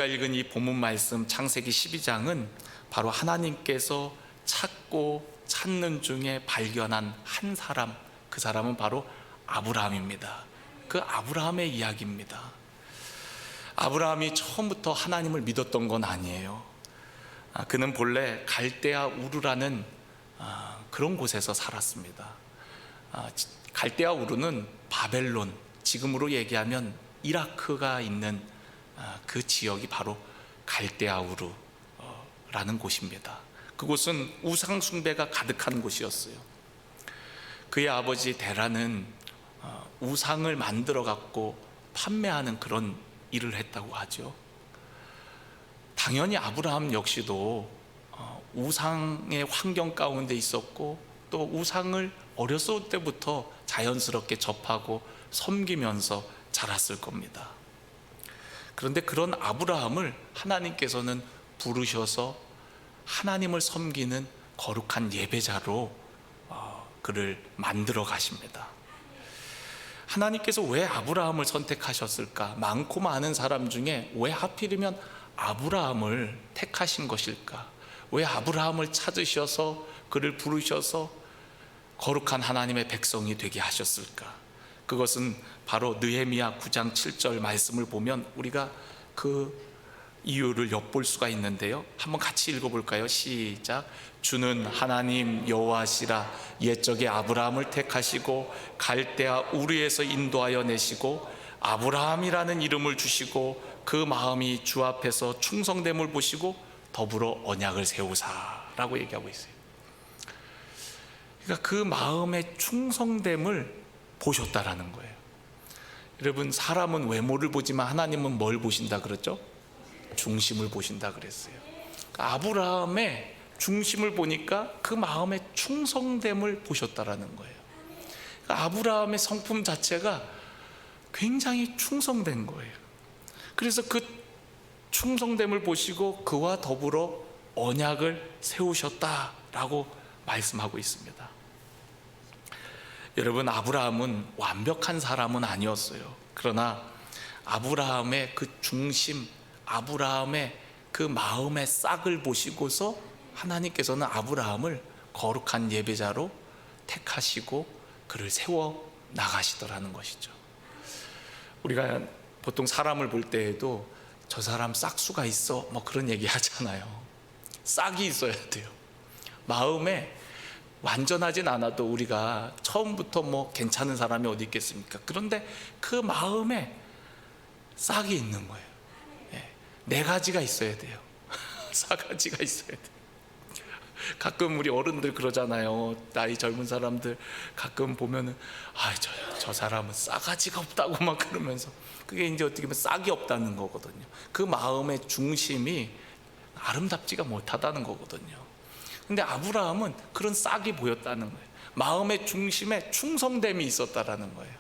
우리가 읽은 이 본문 말씀 창세기 12장은 바로 하나님께서 찾고 찾는 중에 발견한 한 사람, 그 사람은 바로 아브라함입니다. 그 아브라함의 이야기입니다. 아브라함이 처음부터 하나님을 믿었던 건 아니에요. 그는 본래 갈대아 우르라는 그런 곳에서 살았습니다. 갈대아 우르는 바벨론, 지금으로 얘기하면 이라크가 있는 그 지역이 바로 갈대아 우르라는 곳입니다. 그곳은 우상 숭배가 가득한 곳이었어요. 그의 아버지 데라는 우상을 만들어 갖고 판매하는 그런 일을 했다고 하죠. 당연히 아브라함 역시도 우상의 환경 가운데 있었고, 또 우상을 어렸을 때부터 자연스럽게 접하고 섬기면서 자랐을 겁니다. 그런데 그런 아브라함을 하나님께서는 부르셔서 하나님을 섬기는 거룩한 예배자로 그를 만들어 가십니다. 하나님께서 왜 아브라함을 선택하셨을까? 많고 많은 사람 중에 왜 하필이면 아브라함을 택하신 것일까? 왜 아브라함을 찾으셔서 그를 부르셔서 거룩한 하나님의 백성이 되게 하셨을까? 그것은 바로 느헤미야 9장 7절 말씀을 보면 우리가 그 이유를 엿볼 수가 있는데요, 한번 같이 읽어볼까요? 시작. 주는 하나님 여호와시라. 옛적에 아브라함을 택하시고 갈대아 우르에서 인도하여 내시고 아브라함이라는 이름을 주시고 그 마음이 주 앞에서 충성됨을 보시고 더불어 언약을 세우사라고 얘기하고 있어요. 그러니까 그 마음의 충성됨을 보셨다라는 거예요. 여러분, 사람은 외모를 보지만 하나님은 뭘 보신다 그랬죠? 중심을 보신다 그랬어요. 그러니까 아브라함의 중심을 보니까 그 마음의 충성됨을 보셨다라는 거예요. 그러니까 아브라함의 성품 자체가 굉장히 충성된 거예요. 그래서 그 충성됨을 보시고 그와 더불어 언약을 세우셨다라고 말씀하고 있습니다. 여러분, 아브라함은 완벽한 사람은 아니었어요. 그러나 아브라함의 그 중심, 아브라함의 그 마음의 싹을 보시고서 하나님께서는 아브라함을 거룩한 예배자로 택하시고 그를 세워 나가시더라는 것이죠. 우리가 보통 사람을 볼 때에도 저 사람 싹수가 있어, 뭐 그런 얘기 하잖아요. 싹이 있어야 돼요. 마음에 완전하진 않아도 우리가 처음부터 뭐 괜찮은 사람이 어디 있겠습니까? 그런데 그 마음에 싹이 있는 거예요. 네 가지가 있어야 돼요. 사가지가 있어야 돼요. 가끔 우리 어른들 그러잖아요. 나이 젊은 사람들 가끔 보면은 저 사람은 싸가지가 없다고 막 그러면서, 그게 이제 어떻게 보면 싹이 없다는 거거든요. 그 마음의 중심이 아름답지가 못하다는 거거든요. 근데 아브라함은 그런 싹이 보였다는 거예요. 마음의 중심에 충성됨이 있었다라는 거예요.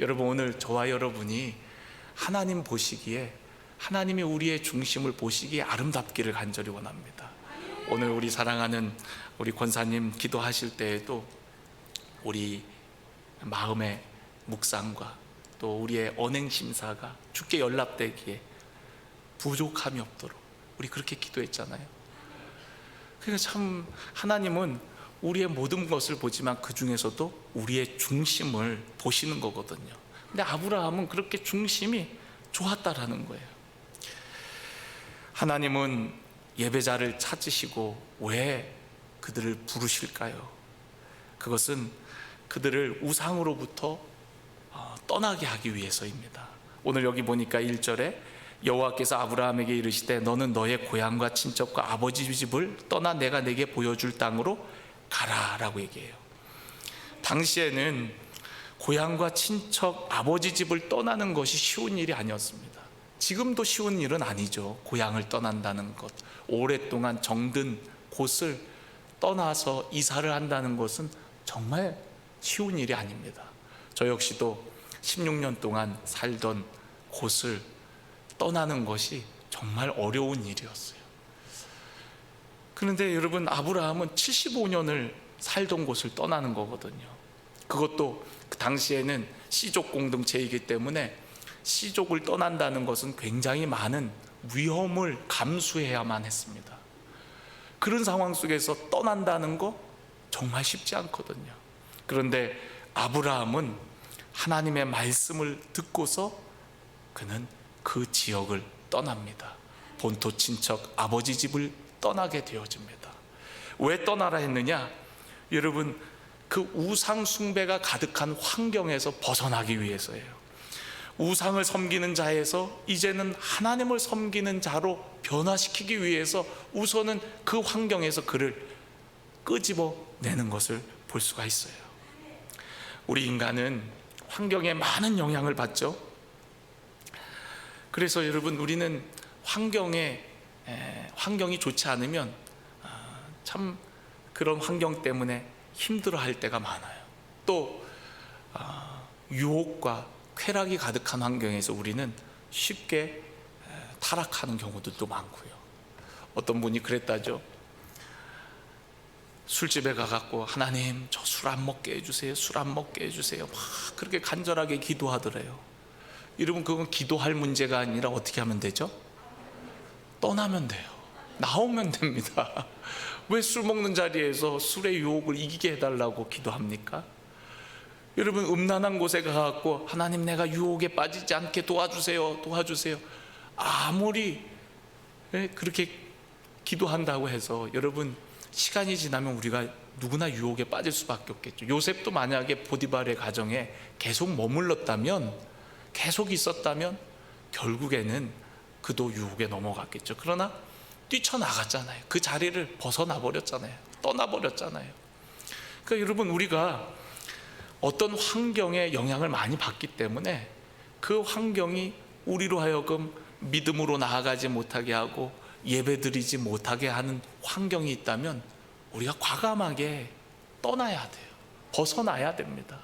여러분, 오늘 저와 여러분이 하나님 보시기에, 하나님이 우리의 중심을 보시기에 아름답기를 간절히 원합니다. 오늘 우리 사랑하는 우리 권사님 기도하실 때에도 우리 마음의 묵상과 또 우리의 언행 심사가 주께 연락되기에 부족함이 없도록 우리 그렇게 기도했잖아요. 그러니까 참 하나님은 우리의 모든 것을 보지만 그 중에서도 우리의 중심을 보시는 거거든요. 근데 아브라함은 그렇게 중심이 좋았다라는 거예요. 하나님은 예배자를 찾으시고 왜 그들을 부르실까요? 그것은 그들을 우상으로부터 떠나게 하기 위해서입니다. 오늘 여기 보니까 1절에 여호와께서 아브라함에게 이르시되 너는 너의 고향과 친척과 아버지 집을 떠나 내가 내게 보여줄 땅으로 가라라고 얘기해요. 당시에는 고향과 친척, 아버지 집을 떠나는 것이 쉬운 일이 아니었습니다. 지금도 쉬운 일은 아니죠. 고향을 떠난다는 것, 오랫동안 정든 곳을 떠나서 이사를 한다는 것은 정말 쉬운 일이 아닙니다. 저 역시도 16년 동안 살던 곳을 떠나는 것이 정말 어려운 일이었어요. 그런데 여러분, 아브라함은 75년을 살던 곳을 떠나는 거거든요. 그것도 그 당시에는 씨족 공동체이기 때문에 씨족을 떠난다는 것은 굉장히 많은 위험을 감수해야만 했습니다. 그런 상황 속에서 떠난다는 거 정말 쉽지 않거든요. 그런데 아브라함은 하나님의 말씀을 듣고서 그는 그 지역을 떠납니다. 본토 친척 아버지 집을 떠나게 되어집니다. 왜 떠나라 했느냐? 여러분, 그 우상 숭배가 가득한 환경에서 벗어나기 위해서예요. 우상을 섬기는 자에서 이제는 하나님을 섬기는 자로 변화시키기 위해서 우선은 그 환경에서 그를 끄집어내는 것을 볼 수가 있어요. 우리 인간은 환경에 많은 영향을 받죠. 그래서 여러분, 우리는 환경이 좋지 않으면 참 그런 환경 때문에 힘들어할 때가 많아요. 또 유혹과 쾌락이 가득한 환경에서 우리는 쉽게 타락하는 경우들도 많고요. 어떤 분이 그랬다죠. 술집에 가갖고 하나님 저 술 안 먹게 해주세요, 술 안 먹게 해주세요, 막 그렇게 간절하게 기도하더래요. 여러분, 그건 기도할 문제가 아니라 어떻게 하면 되죠? 떠나면 돼요. 나오면 됩니다. 왜 술 먹는 자리에서 술의 유혹을 이기게 해달라고 기도합니까? 여러분, 음란한 곳에 가갖고 하나님 내가 유혹에 빠지지 않게 도와주세요, 도와주세요, 아무리 그렇게 기도한다고 해서 여러분, 시간이 지나면 우리가 누구나 유혹에 빠질 수밖에 없겠죠. 요셉도 만약에 보디발의 가정에 계속 머물렀다면, 계속 있었다면 결국에는 그도 유혹에 넘어갔겠죠. 그러나 뛰쳐나갔잖아요. 그 자리를 벗어나 버렸잖아요. 떠나버렸잖아요. 그러니까 여러분, 우리가 어떤 환경에 영향을 많이 받기 때문에 그 환경이 우리로 하여금 믿음으로 나아가지 못하게 하고 예배드리지 못하게 하는 환경이 있다면 우리가 과감하게 떠나야 돼요. 벗어나야 됩니다.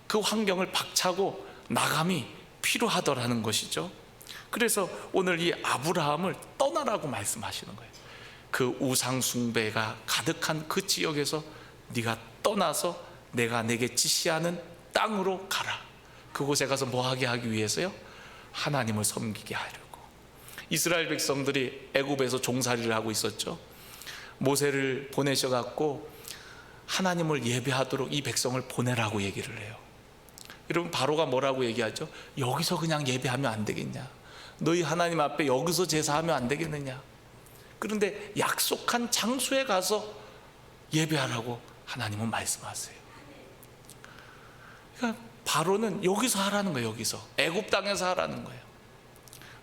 그 환경을 박차고 나감이 필요하더라는 것이죠. 그래서 오늘 이 아브라함을 떠나라고 말씀하시는 거예요. 그 우상 숭배가 가득한 그 지역에서 네가 떠나서 내가 내게 지시하는 땅으로 가라. 그곳에 가서 뭐 하게 하기 위해서요? 하나님을 섬기게 하려고. 이스라엘 백성들이 애굽에서 종살이를 하고 있었죠. 모세를 보내셔갖고 하나님을 예배하도록 이 백성을 보내라고 얘기를 해요. 여러분, 바로가 뭐라고 얘기하죠? 여기서 그냥 예배하면 안 되겠냐? 너희 하나님 앞에 여기서 제사하면 안 되겠느냐? 그런데 약속한 장소에 가서 예배하라고 하나님은 말씀하세요. 그러니까 바로는 여기서 하라는 거예요. 여기서 애굽 땅에서 하라는 거예요.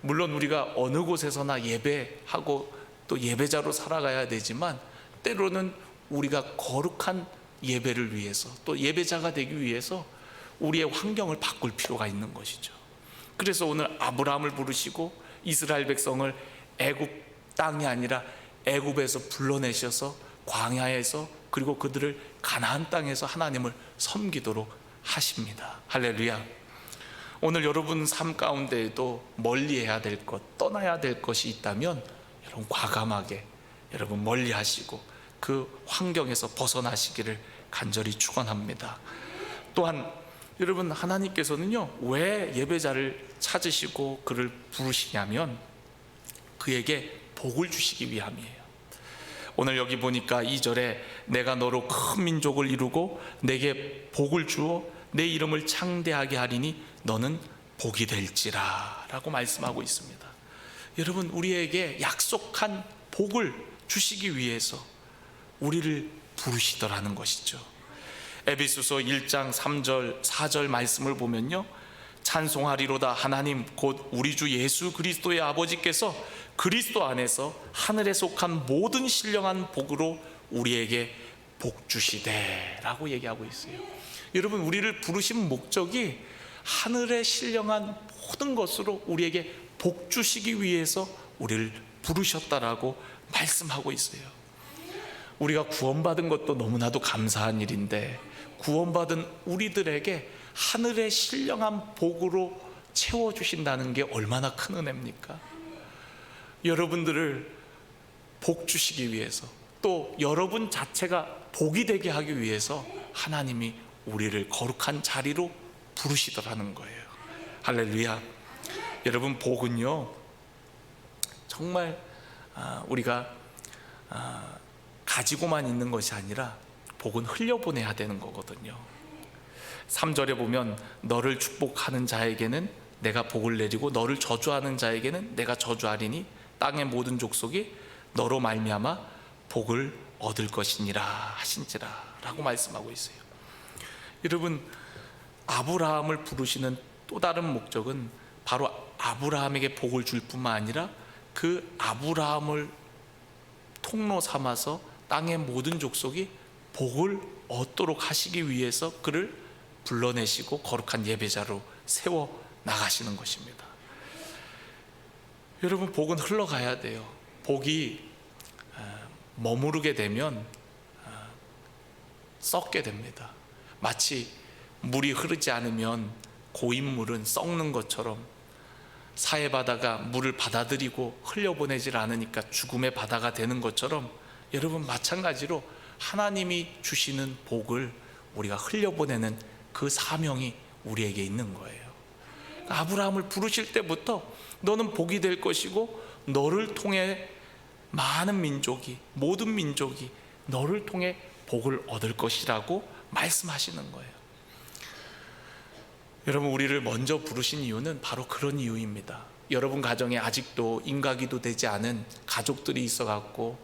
물론 우리가 어느 곳에서나 예배하고 또 예배자로 살아가야 되지만 때로는 우리가 거룩한 예배를 위해서 또 예배자가 되기 위해서 우리의 환경을 바꿀 필요가 있는 것이죠. 그래서 오늘 아브라함을 부르시고 이스라엘 백성을 애굽 땅이 아니라 애굽에서 불러내셔서 광야에서, 그리고 그들을 가나안 땅에서 하나님을 섬기도록 하십니다. 할렐루야. 오늘 여러분 삶 가운데에도 멀리해야 될 것, 떠나야 될 것이 있다면 여러분 과감하게 여러분 멀리하시고 그 환경에서 벗어나시기를 간절히 축원합니다. 또한 여러분, 하나님께서는요 왜 예배자를 찾으시고 그를 부르시냐면 그에게 복을 주시기 위함이에요. 오늘 여기 보니까 2절에 내가 너로 큰 민족을 이루고 내게 복을 주어 내 이름을 창대하게 하리니 너는 복이 될지라 라고 말씀하고 있습니다. 여러분, 우리에게 약속한 복을 주시기 위해서 우리를 부르시더라는 것이죠. 에베소서 1장 3절 4절 말씀을 보면요, 찬송하리로다 하나님 곧 우리 주 예수 그리스도의 아버지께서 그리스도 안에서 하늘에 속한 모든 신령한 복으로 우리에게 복 주시되 라고 얘기하고 있어요. 여러분, 우리를 부르신 목적이 하늘에 신령한 모든 것으로 우리에게 복 주시기 위해서 우리를 부르셨다라고 말씀하고 있어요. 우리가 구원받은 것도 너무나도 감사한 일인데 구원받은 우리들에게 하늘의 신령한 복으로 채워주신다는 게 얼마나 큰 은혜입니까? 여러분들을 복 주시기 위해서, 또 여러분 자체가 복이 되게 하기 위해서 하나님이 우리를 거룩한 자리로 부르시더라는 거예요. 할렐루야. 여러분, 복은요 정말 우리가 가지고만 있는 것이 아니라 복은 흘려보내야 되는 거거든요. 3절에 보면 너를 축복하는 자에게는 내가 복을 내리고 너를 저주하는 자에게는 내가 저주하리니 땅의 모든 족속이 너로 말미암아 복을 얻을 것이니라 하신지라 라고 말씀하고 있어요. 여러분, 아브라함을 부르시는 또 다른 목적은 바로 아브라함에게 복을 줄 뿐만 아니라 그 아브라함을 통로 삼아서 땅의 모든 족속이 복을 얻도록 하시기 위해서 그를 불러내시고 거룩한 예배자로 세워 나가시는 것입니다. 여러분, 복은 흘러가야 돼요. 복이 머무르게 되면 썩게 됩니다. 마치 물이 흐르지 않으면 고인물은 썩는 것처럼 사해바다가 물을 받아들이고 흘려보내질 않으니까 죽음의 바다가 되는 것처럼 여러분, 마찬가지로 하나님이 주시는 복을 우리가 흘려보내는 그 사명이 우리에게 있는 거예요. 아브라함을 부르실 때부터 너는 복이 될 것이고 너를 통해 많은 민족이, 모든 민족이 너를 통해 복을 얻을 것이라고 말씀하시는 거예요. 여러분, 우리를 먼저 부르신 이유는 바로 그런 이유입니다. 여러분 가정에 아직도 인가기도 되지 않은 가족들이 있어갖고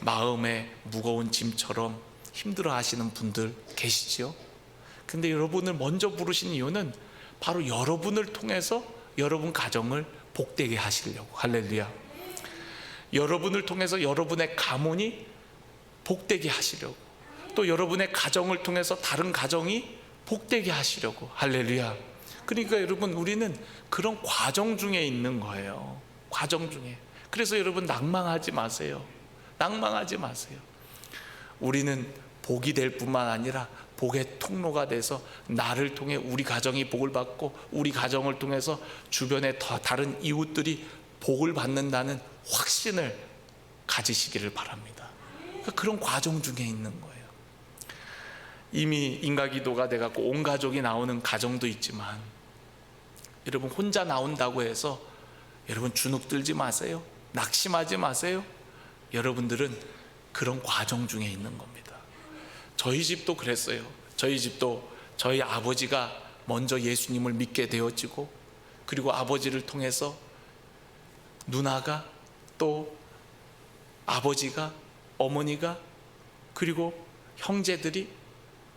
마음에 무거운 짐처럼 힘들어 하시는 분들 계시죠? 근데 여러분을 먼저 부르신 이유는 바로 여러분을 통해서 여러분 가정을 복되게 하시려고. 할렐루야. 여러분을 통해서 여러분의 가문이 복되게 하시려고, 또 여러분의 가정을 통해서 다른 가정이 복되게 하시려고. 할렐루야. 그러니까 여러분, 우리는 그런 과정 중에 있는 거예요. 과정 중에. 그래서 여러분, 낭망하지 마세요. 낭망하지 마세요. 우리는 복이 될 뿐만 아니라 복의 통로가 돼서 나를 통해 우리 가정이 복을 받고 우리 가정을 통해서 주변의 더 다른 이웃들이 복을 받는다는 확신을 가지시기를 바랍니다. 그러니까 그런 과정 중에 있는 거예요. 이미 인가기도가 돼갖고 온 가족이 나오는 가정도 있지만 여러분, 혼자 나온다고 해서 여러분 주눅 들지 마세요. 낙심하지 마세요. 여러분들은 그런 과정 중에 있는 겁니다. 저희 집도 그랬어요. 저희 집도 저희 아버지가 먼저 예수님을 믿게 되어지고, 그리고 아버지를 통해서 누나가, 또 아버지가, 어머니가, 그리고 형제들이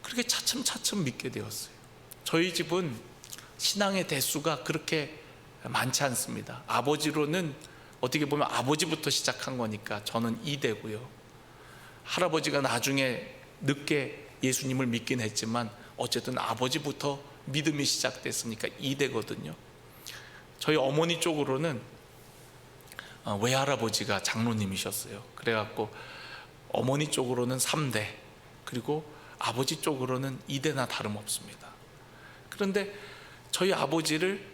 그렇게 차츰차츰 믿게 되었어요. 저희 집은 신앙의 대수가 그렇게 많지 않습니다. 아버지로는 어떻게 보면 아버지부터 시작한 거니까 저는 2대고요. 할아버지가 나중에 늦게 예수님을 믿긴 했지만 어쨌든 아버지부터 믿음이 시작됐으니까 2대거든요. 저희 어머니 쪽으로는 외할아버지가 장로님이셨어요. 그래갖고 어머니 쪽으로는 3대, 그리고 아버지 쪽으로는 2대나 다름없습니다. 그런데 저희 아버지를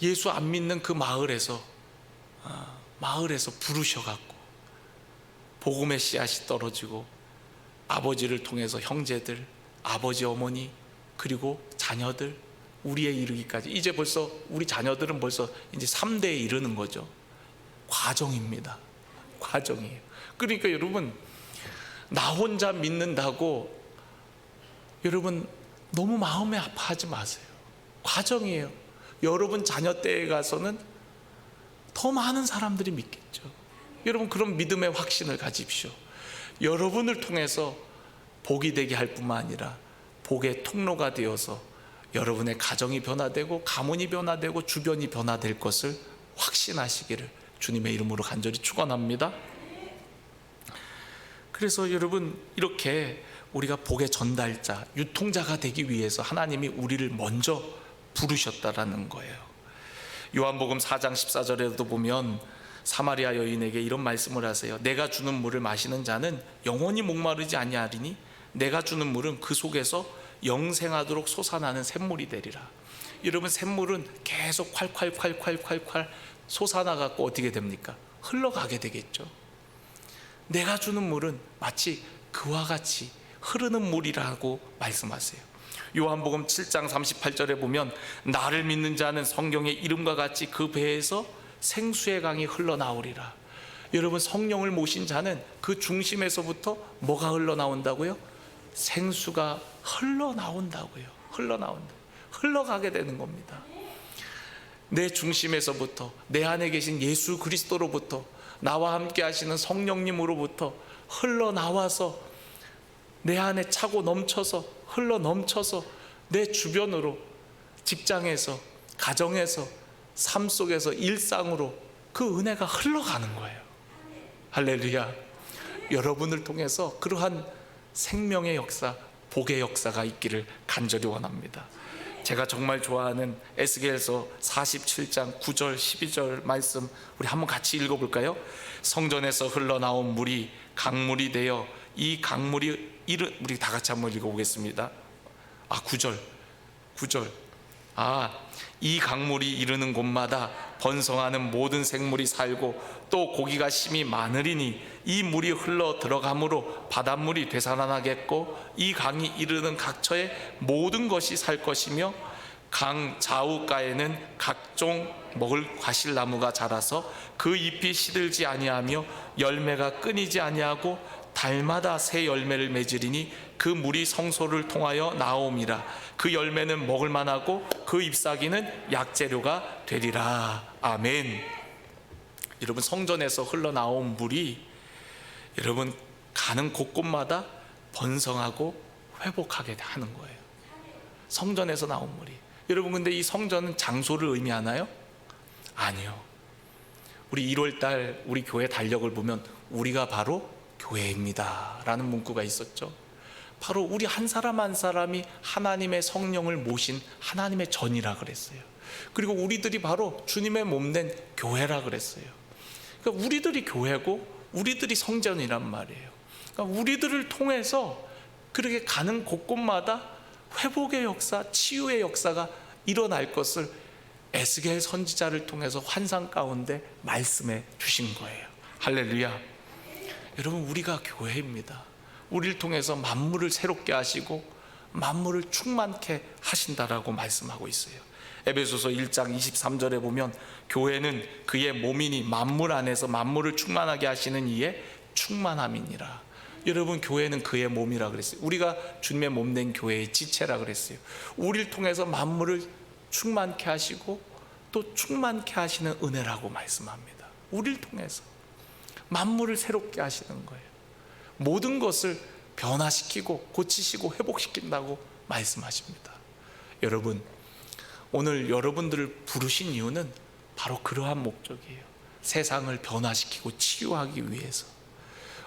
예수 안 믿는 그 마을에서 부르셔갖고 복음의 씨앗이 떨어지고 아버지를 통해서 형제들, 아버지, 어머니, 그리고 자녀들, 우리에 이르기까지, 이제 벌써 우리 자녀들은 벌써 이제 3대에 이르는 거죠. 과정입니다. 과정이에요. 그러니까 여러분, 나 혼자 믿는다고 여러분 너무 마음에 아파하지 마세요. 과정이에요. 여러분 자녀 때에 가서는 더 많은 사람들이 믿겠죠. 여러분, 그런 믿음의 확신을 가집시오. 여러분을 통해서 복이 되게 할 뿐만 아니라 복의 통로가 되어서 여러분의 가정이 변화되고 가문이 변화되고 주변이 변화될 것을 확신하시기를 주님의 이름으로 간절히 축원합니다. 그래서 여러분, 이렇게 우리가 복의 전달자, 유통자가 되기 위해서 하나님이 우리를 먼저 부르셨다라는 거예요. 요한복음 4장 14절에도 보면 사마리아 여인에게 이런 말씀을 하세요. 내가 주는 물을 마시는 자는 영원히 목마르지 아니하리니 내가 주는 물은 그 속에서 영생하도록 솟아나는 샘물이 되리라. 여러분, 샘물은 계속 콸콸콸콸콸콸 솟아나갖고 어떻게 됩니까? 흘러가게 되겠죠. 내가 주는 물은 마치 그와 같이 흐르는 물이라고 말씀하세요. 요한복음 7장 38절에 보면 나를 믿는 자는 성경의 이름과 같이 그 배에서 생수의 강이 흘러나오리라. 여러분, 성령을 모신 자는 그 중심에서부터 뭐가 흘러나온다고요? 생수가 흘러나온다고요. 흘러가게 되는 겁니다. 내 중심에서부터, 내 안에 계신 예수 그리스도로부터, 나와 함께 하시는 성령님으로부터 흘러나와서 내 안에 차고 넘쳐서, 흘러 넘쳐서 내 주변으로, 직장에서, 가정에서, 삶 속에서, 일상으로 그 은혜가 흘러가는 거예요. 할렐루야. 여러분을 통해서 그러한 생명의 역사, 복의 역사가 있기를 간절히 원합니다. 제가 정말 좋아하는 에스겔서 47장 9절 12절 말씀, 우리 한번 같이 읽어볼까요? 성전에서 흘러나온 물이 강물이 되어 이 강물이 우리 다 같이 한번 읽어보겠습니다. 9절 이 강물이 이르는 곳마다 번성하는 모든 생물이 살고 또 고기가 심히 많으리니 이 물이 흘러 들어가므로 바닷물이 되살아나겠고 이 강이 이르는 각처에 모든 것이 살 것이며 강 좌우가에는 각종 먹을 과실나무가 자라서 그 잎이 시들지 아니하며 열매가 끊이지 아니하고 달마다 새 열매를 맺으리니 그 물이 성소를 통하여 나옴이라. 그 열매는 먹을 만하고 그 잎사귀는 약재료가 되리라. 아멘. 여러분, 성전에서 흘러나온 물이 여러분 가는 곳곳마다 번성하고 회복하게 하는 거예요. 성전에서 나온 물이. 여러분, 근데 이 성전은 장소를 의미하나요? 아니요. 우리 1월달 우리 교회 달력을 보면 우리가 바로 교회입니다 라는 문구가 있었죠. 바로 우리 한 사람 한 사람이 하나님의 성령을 모신 하나님의 전이라 그랬어요. 그리고 우리들이 바로 주님의 몸된 교회라 그랬어요. 그러니까 우리들이 교회고 우리들이 성전이란 말이에요. 그러니까 우리들을 통해서 그렇게 가는 곳곳마다 회복의 역사, 치유의 역사가 일어날 것을 에스겔 선지자를 통해서 환상 가운데 말씀해 주신 거예요. 할렐루야. 여러분, 우리가 교회입니다. 우리를 통해서 만물을 새롭게 하시고 만물을 충만케 하신다라고 말씀하고 있어요. 에베소서 1장 23절에 보면 교회는 그의 몸이니 만물 안에서 만물을 충만하게 하시는 이의 충만함이니라. 여러분, 교회는 그의 몸이라 그랬어요. 우리가 주님의 몸된 교회의 지체라 그랬어요. 우리를 통해서 만물을 충만케 하시고 또 충만케 하시는 은혜라고 말씀합니다. 우리를 통해서 만물을 새롭게 하시는 거예요. 모든 것을 변화시키고 고치시고 회복시킨다고 말씀하십니다. 여러분, 오늘 여러분들을 부르신 이유는 바로 그러한 목적이에요. 세상을 변화시키고 치유하기 위해서.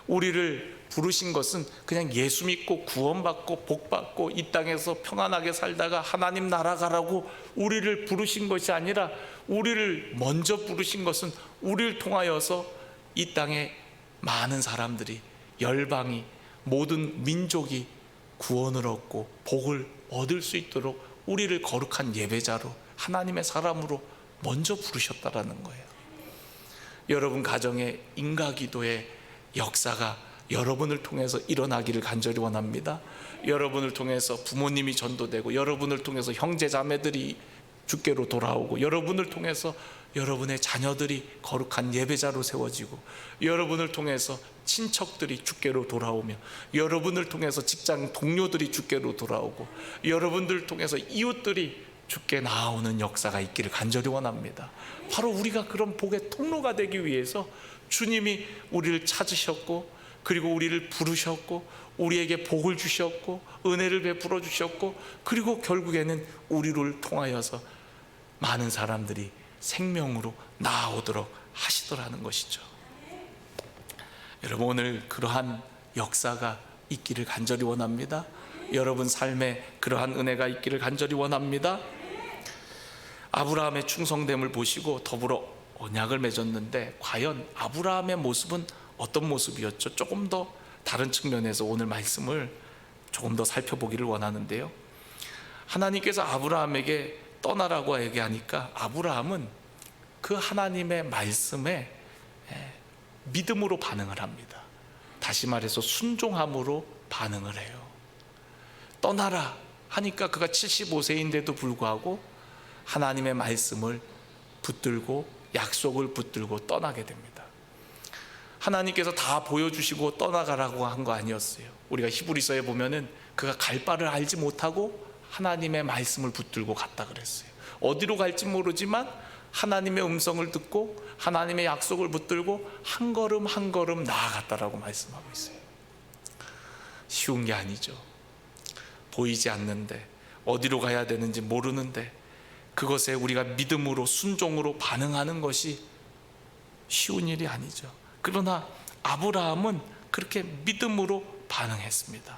우리를 부르신 것은 그냥 예수 믿고 구원받고 복받고 이 땅에서 평안하게 살다가 하나님 나라 가라고 우리를 부르신 것이 아니라, 우리를 먼저 부르신 것은 우리를 통하여서 이 땅에 많은 사람들이, 열방이, 모든 민족이 구원을 얻고 복을 얻을 수 있도록 우리를 거룩한 예배자로, 하나님의 사람으로 먼저 부르셨다라는 거예요. 여러분 가정의 인가기도의 역사가 여러분을 통해서 일어나기를 간절히 원합니다. 여러분을 통해서 부모님이 전도되고, 여러분을 통해서 형제 자매들이 주께로 돌아오고, 여러분을 통해서 여러분의 자녀들이 거룩한 예배자로 세워지고, 여러분을 통해서 친척들이 주께로 돌아오며, 여러분을 통해서 직장 동료들이 주께로 돌아오고, 여러분들 통해서 이웃들이 주께 나아오는 역사가 있기를 간절히 원합니다. 바로 우리가 그런 복의 통로가 되기 위해서 주님이 우리를 찾으셨고, 그리고 우리를 부르셨고, 우리에게 복을 주셨고, 은혜를 베풀어 주셨고, 그리고 결국에는 우리를 통하여서 많은 사람들이 생명으로 나아오도록 하시더라는 것이죠. 여러분, 오늘 그러한 역사가 있기를 간절히 원합니다. 여러분 삶에 그러한 은혜가 있기를 간절히 원합니다. 아브라함의 충성됨을 보시고 더불어 언약을 맺었는데, 과연 아브라함의 모습은 어떤 모습이었죠? 조금 더 다른 측면에서 오늘 말씀을 조금 더 살펴보기를 원하는데요, 하나님께서 아브라함에게 떠나라고 얘기하니까 아브라함은 그 하나님의 말씀에 믿음으로 반응을 합니다. 다시 말해서 순종함으로 반응을 해요. 떠나라 하니까 그가 75세인데도 불구하고 하나님의 말씀을 붙들고 약속을 붙들고 떠나게 됩니다. 하나님께서 다 보여주시고 떠나가라고 한 거 아니었어요. 우리가 히브리서에 보면은 그가 갈 바를 알지 못하고 하나님의 말씀을 붙들고 갔다 그랬어요. 어디로 갈지 모르지만 하나님의 음성을 듣고 하나님의 약속을 붙들고 한 걸음 한 걸음 나아갔다라고 말씀하고 있어요. 쉬운 게 아니죠. 보이지 않는데, 어디로 가야 되는지 모르는데 그것에 우리가 믿음으로 순종으로 반응하는 것이 쉬운 일이 아니죠. 그러나 아브라함은 그렇게 믿음으로 반응했습니다.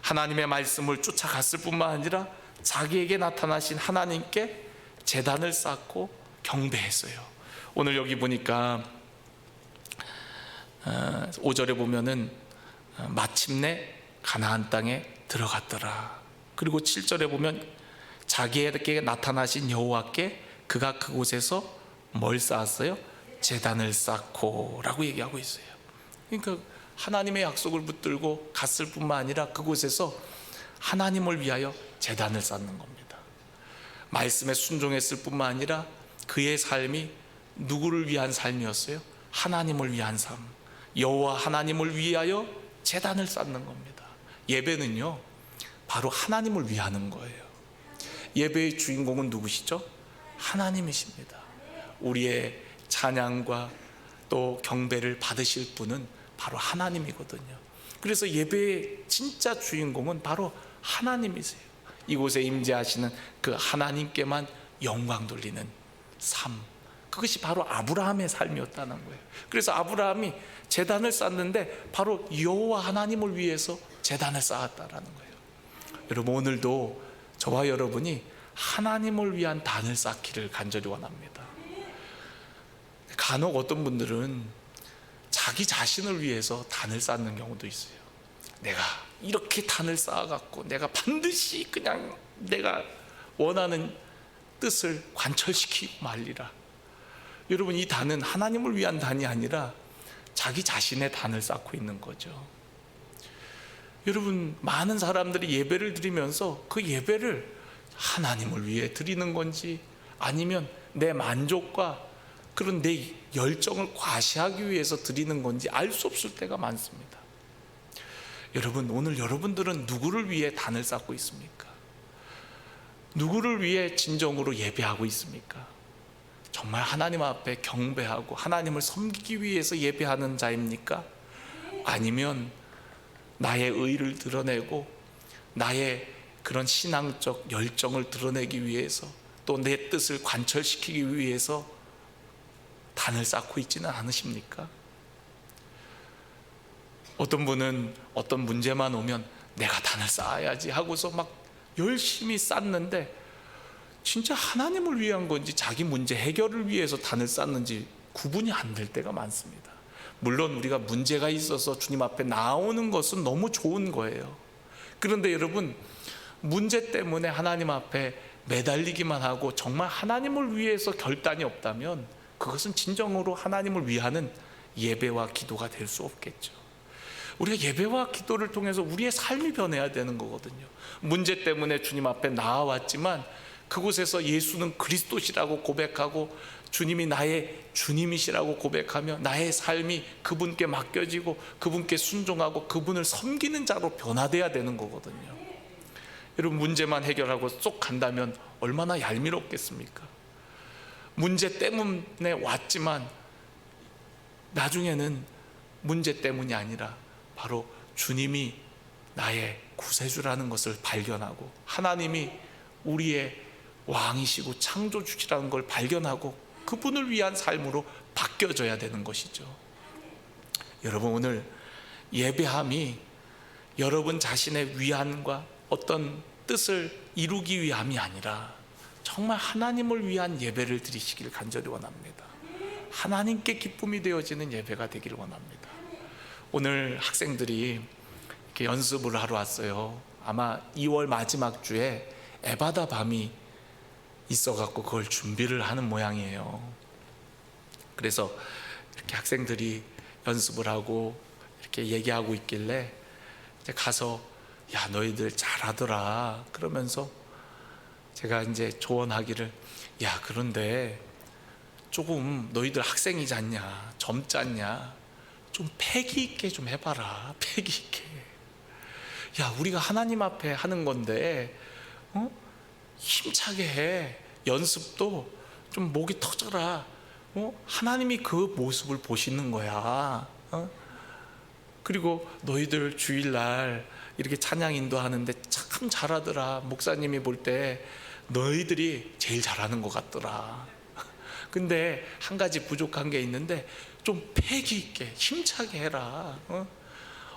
하나님의 말씀을 쫓아갔을 뿐만 아니라 자기에게 나타나신 하나님께 제단을 쌓고 경배했어요. 오늘 여기 보니까 5절에 보면은 마침내 가나안 땅에 들어갔더라. 그리고 7절에 보면 자기에게 나타나신 여호와께 그가 그곳에서 뭘 쌓았어요? 제단을 쌓고 라고 얘기하고 있어요. 그러니까 하나님의 약속을 붙들고 갔을 뿐만 아니라 그곳에서 하나님을 위하여 제단을 쌓는 겁니다. 말씀에 순종했을 뿐만 아니라 그의 삶이 누구를 위한 삶이었어요? 하나님을 위한 삶, 여호와 하나님을 위하여 제단을 쌓는 겁니다. 예배는요 바로 하나님을 위하는 거예요. 예배의 주인공은 누구시죠? 하나님이십니다. 우리의 찬양과 또 경배를 받으실 분은 바로 하나님이거든요. 그래서 예배의 진짜 주인공은 바로 하나님이세요. 이곳에 임재하시는 그 하나님께만 영광 돌리는 삶, 그것이 바로 아브라함의 삶이었다는 거예요. 그래서 아브라함이 제단을 쌓는데 바로 여호와 하나님을 위해서 제단을 쌓았다라는 거예요. 여러분, 오늘도 저와 여러분이 하나님을 위한 단을 쌓기를 간절히 원합니다. 간혹 어떤 분들은 자기 자신을 위해서 단을 쌓는 경우도 있어요. 내가 이렇게 단을 쌓아갖고 내가 반드시 그냥 내가 원하는 뜻을 관철시키고 말리라. 여러분, 이 단은 하나님을 위한 단이 아니라 자기 자신의 단을 쌓고 있는 거죠. 여러분, 많은 사람들이 예배를 드리면서 그 예배를 하나님을 위해 드리는 건지 아니면 내 만족과 그런 내 열정을 과시하기 위해서 드리는 건지 알 수 없을 때가 많습니다. 여러분, 오늘 여러분들은 누구를 위해 단을 쌓고 있습니까? 누구를 위해 진정으로 예배하고 있습니까? 정말 하나님 앞에 경배하고 하나님을 섬기기 위해서 예배하는 자입니까? 아니면 나의 의를 드러내고 나의 그런 신앙적 열정을 드러내기 위해서 또 내 뜻을 관철시키기 위해서 단을 쌓고 있지는 않으십니까? 어떤 분은 어떤 문제만 오면 내가 단을 쌓아야지 하고서 막 열심히 쌓는데 진짜 하나님을 위한 건지 자기 문제 해결을 위해서 단을 쌓는지 구분이 안 될 때가 많습니다. 물론 우리가 문제가 있어서 주님 앞에 나오는 것은 너무 좋은 거예요. 그런데 여러분, 문제 때문에 하나님 앞에 매달리기만 하고 정말 하나님을 위해서 결단이 없다면 그것은 진정으로 하나님을 위하는 예배와 기도가 될 수 없겠죠. 우리가 예배와 기도를 통해서 우리의 삶이 변해야 되는 거거든요. 문제 때문에 주님 앞에 나와왔지만 그곳에서 예수는 그리스도시라고 고백하고 주님이 나의 주님이시라고 고백하며 나의 삶이 그분께 맡겨지고 그분께 순종하고 그분을 섬기는 자로 변화돼야 되는 거거든요. 여러분, 문제만 해결하고 쏙 간다면 얼마나 얄미웠겠습니까? 문제 때문에 왔지만 나중에는 문제 때문이 아니라 바로 주님이 나의 구세주라는 것을 발견하고 하나님이 우리의 왕이시고 창조주시라는 걸 발견하고 그분을 위한 삶으로 바뀌어져야 되는 것이죠. 여러분, 오늘 예배함이 여러분 자신의 위안과 어떤 뜻을 이루기 위함이 아니라 정말 하나님을 위한 예배를 드리시길 간절히 원합니다. 하나님께 기쁨이 되어지는 예배가 되기를 원합니다. 오늘 학생들이 이렇게 연습을 하러 왔어요. 아마 2월 마지막 주에 에바다 밤이 있어갖고 그걸 준비를 하는 모양이에요. 그래서 이렇게 학생들이 연습을 하고 이렇게 얘기하고 있길래 이제 가서 야, 너희들 잘하더라 그러면서 제가 이제 조언하기를, 야, 그런데 조금 너희들 학생이지 않냐, 젊지 않냐, 좀 패기 있게 좀 해봐라. 패기 있게. 야, 우리가 하나님 앞에 하는 건데 힘차게 해. 연습도 좀 목이 터져라. 하나님이 그 모습을 보시는 거야. 그리고 너희들 주일날 이렇게 찬양 인도하는데 참 잘하더라. 목사님이 볼 때 너희들이 제일 잘하는 것 같더라. 근데 한 가지 부족한 게 있는데 좀 패기 있게 힘차게 해라.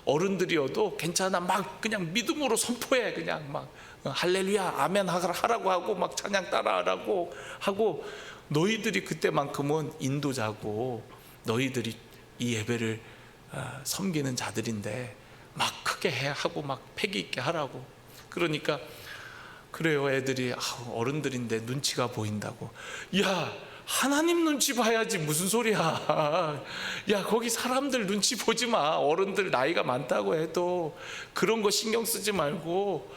어른들이어도 괜찮아. 막 그냥 믿음으로 선포해. 그냥 막 할렐루야 아멘 하라고 하고 막 찬양 따라하라고 하고, 너희들이 그때만큼은 인도자고 너희들이 이 예배를 섬기는 자들인데 막 크게 해 하고 막 패기 있게 하라고. 그러니까 그래요. 애들이 어른들인데 눈치가 보인다고. 야, 하나님 눈치 봐야지. 무슨 소리야. 야, 거기 사람들 눈치 보지 마. 어른들 나이가 많다고 해도 그런 거 신경 쓰지 말고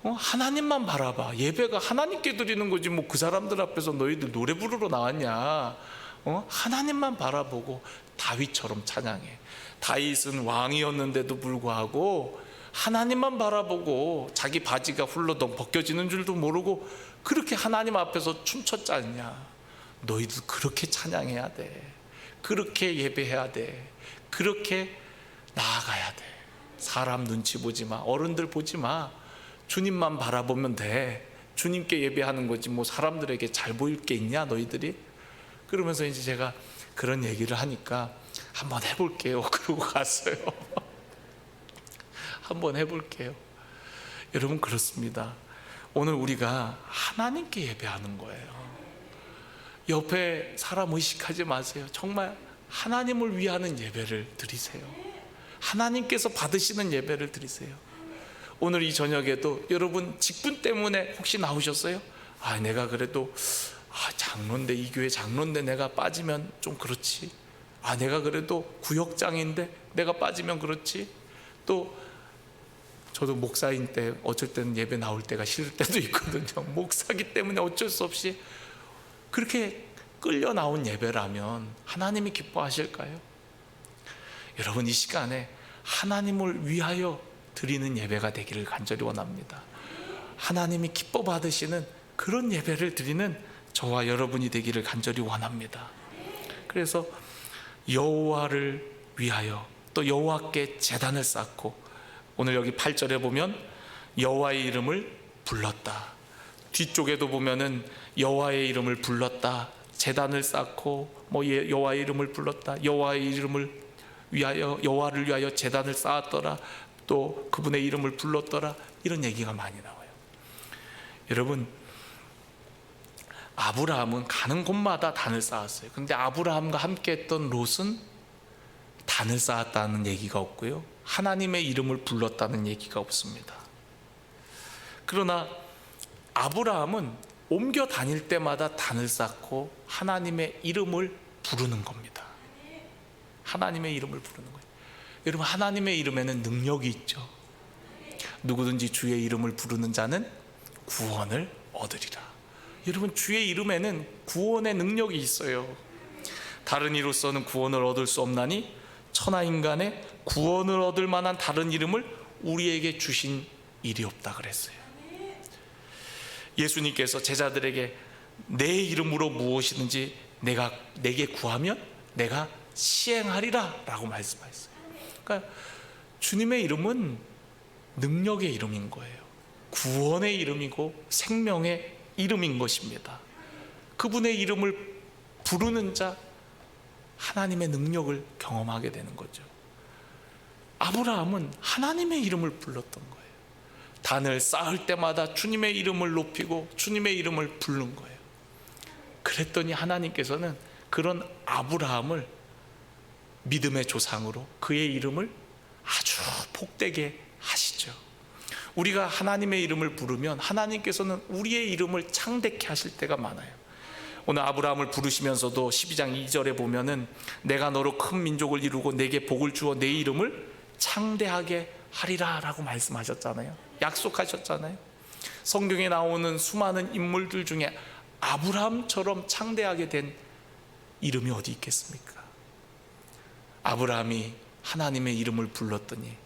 하나님만 바라봐. 예배가 하나님께 드리는 거지 뭐 그 사람들 앞에서 너희들 노래 부르러 나왔냐. 하나님만 바라보고 다윗처럼 찬양해. 다윗은 왕이었는데도 불구하고 하나님만 바라보고 자기 바지가 훌러덩 벗겨지는 줄도 모르고 그렇게 하나님 앞에서 춤췄지 않냐. 너희들 그렇게 찬양해야 돼. 그렇게 예배해야 돼. 그렇게 나아가야 돼. 사람 눈치 보지 마. 어른들 보지 마. 주님만 바라보면 돼. 주님께 예배하는 거지 뭐 사람들에게 잘 보일 게 있냐 너희들이. 그러면서 이제 제가 그런 얘기를 하니까 한번 해볼게요. 그러고 갔어요. 한번 해볼게요. 여러분, 그렇습니다. 오늘 우리가 하나님께 예배하는 거예요. 옆에 사람 의식하지 마세요. 정말 하나님을 위하는 예배를 드리세요. 하나님께서 받으시는 예배를 드리세요. 오늘 이 저녁에도 여러분 직분 때문에 혹시 나오셨어요? 내가 그래도 장로인데, 이 교회 장로인데 내가 빠지면 좀 그렇지. 내가 그래도 구역장인데 내가 빠지면 그렇지. 또 저도 목사인 때 어쩔 때는 예배 나올 때가 싫을 때도 있거든요. 목사기 때문에 어쩔 수 없이. 그렇게 끌려 나온 예배라면 하나님이 기뻐하실까요? 여러분, 이 시간에 하나님을 위하여 드리는 예배가 되기를 간절히 원합니다. 하나님이 기뻐 받으시는 그런 예배를 드리는 저와 여러분이 되기를 간절히 원합니다. 그래서 여호와를 위하여 또 여호와께 제단을 쌓고, 오늘 여기 8절에 보면 여호와의 이름을 불렀다. 뒤쪽에도 보면은 여호와의 이름을 불렀다. 제단을 쌓고 여호와의 이름을 불렀다. 여호와의 이름을 위하여, 여호와를 위하여 제단을 쌓았더라. 또 그분의 이름을 불렀더라. 이런 얘기가 많이 나와요. 여러분, 아브라함은 가는 곳마다 단을 쌓았어요. 그런데 아브라함과 함께 했던 롯은 단을 쌓았다는 얘기가 없고요, 하나님의 이름을 불렀다는 얘기가 없습니다. 그러나 아브라함은 옮겨 다닐 때마다 단을 쌓고 하나님의 이름을 부르는 겁니다. 하나님의 이름을 부르는 거예요. 여러분, 하나님의 이름에는 능력이 있죠. 누구든지 주의 이름을 부르는 자는 구원을 얻으리라. 여러분, 주의 이름에는 구원의 능력이 있어요. 다른 이로서는 구원을 얻을 수 없나니 천하인간의 구원을 얻을 만한 다른 이름을 우리에게 주신 일이 없다 그랬어요. 예수님께서 제자들에게 내 이름으로 무엇이든지 내게 구하면 내가 시행하리라 라고 말씀하셨어요. 그러니까 주님의 이름은 능력의 이름인 거예요. 구원의 이름이고 생명의 이름인 것입니다. 그분의 이름을 부르는 자, 하나님의 능력을 경험하게 되는 거죠. 아브라함은 하나님의 이름을 불렀던 거예요. 단을 쌓을 때마다 주님의 이름을 높이고 주님의 이름을 부른 거예요. 그랬더니 하나님께서는 그런 아브라함을 믿음의 조상으로 그의 이름을 아주 복되게 하시죠. 우리가 하나님의 이름을 부르면 하나님께서는 우리의 이름을 창대케 하실 때가 많아요. 오늘 아브라함을 부르시면서도 12장 2절에 보면은 내가 너로 큰 민족을 이루고 내게 복을 주어 내 이름을 창대하게 하리라 라고 말씀하셨잖아요. 약속하셨잖아요. 성경에 나오는 수많은 인물들 중에 아브라함처럼 창대하게 된 이름이 어디 있겠습니까? 아브라함이 하나님의 이름을 불렀더니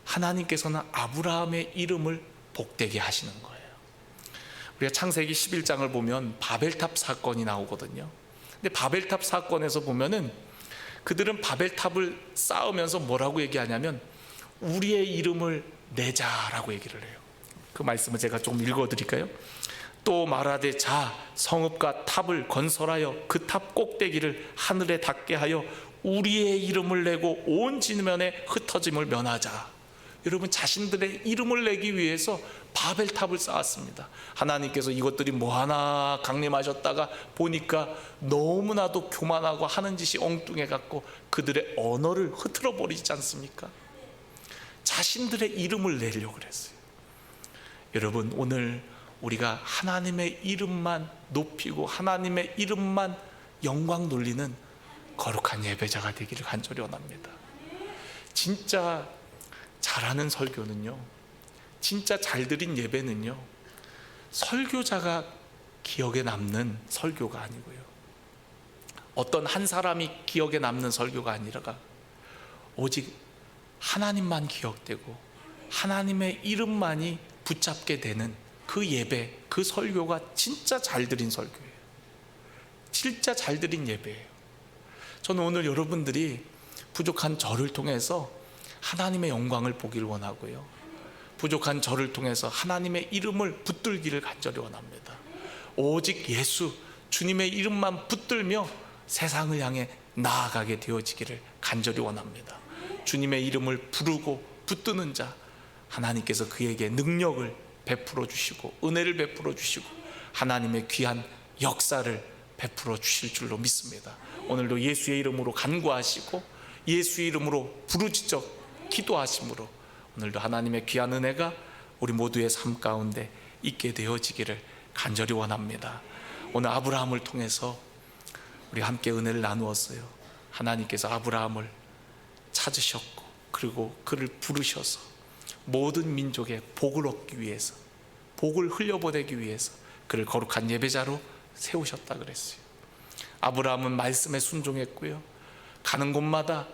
하나님께서는 아브라함의 이름을 복되게 하시는 거예요. 우리가 창세기 11장을 보면 바벨탑 사건이 나오거든요. 근데 바벨탑 사건에서 보면은 그들은 바벨탑을 쌓으면서 뭐라고 얘기하냐면 우리의 이름을 내자라고 얘기를 해요. 그 말씀을 제가 좀 읽어드릴까요? 또 말하되 자 성읍과 탑을 건설하여 그 탑 꼭대기를 하늘에 닿게 하여 우리의 이름을 내고 온 지면에 흩어짐을 면하자. 여러분, 자신들의 이름을 내기 위해서 바벨탑을 쌓았습니다. 하나님께서 이것들이 뭐하나 강림하셨다가 보니까 너무나도 교만하고 하는 짓이 엉뚱해 갖고 그들의 언어를 흐트러 버리지 않습니까? 자신들의 이름을 내려고 그랬어요. 여러분, 오늘 우리가 하나님의 이름만 높이고 하나님의 이름만 영광 돌리는 거룩한 예배자가 되기를 간절히 원합니다. 진짜 잘하는 설교는요, 진짜 잘 드린 예배는요, 설교자가 기억에 남는 설교가 아니고요, 어떤 한 사람이 기억에 남는 설교가 아니라 오직 하나님만 기억되고 하나님의 이름만이 붙잡게 되는 그 예배, 그 설교가 진짜 잘 드린 설교예요. 진짜 잘 드린 예배예요. 저는 오늘 여러분들이 부족한 저를 통해서 하나님의 영광을 보기를 원하고요, 부족한 저를 통해서 하나님의 이름을 붙들기를 간절히 원합니다. 오직 예수, 주님의 이름만 붙들며 세상을 향해 나아가게 되어지기를 간절히 원합니다. 주님의 이름을 부르고 붙드는 자, 하나님께서 그에게 능력을 베풀어 주시고 은혜를 베풀어 주시고 하나님의 귀한 역사를 베풀어 주실 줄로 믿습니다. 오늘도 예수의 이름으로 간구하시고 예수의 이름으로 부르짖어 기도하심으로 오늘도 하나님의 귀한 은혜가 우리 모두의 삶 가운데 있게 되어지기를 간절히 원합니다. 오늘 아브라함을 통해서 우리 함께 은혜를 나누었어요. 하나님께서 아브라함을 찾으셨고 그리고 그를 부르셔서 모든 민족의 복을 얻기 위해서, 복을 흘려보내기 위해서 그를 거룩한 예배자로 세우셨다 그랬어요. 아브라함은 말씀에 순종했고요, 가는 곳마다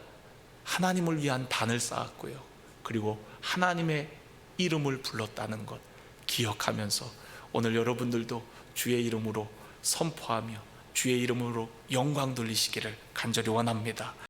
하나님을 위한 단을 쌓았고요, 그리고 하나님의 이름을 불렀다는 것 기억하면서 오늘 여러분들도 주의 이름으로 선포하며 주의 이름으로 영광 돌리시기를 간절히 원합니다.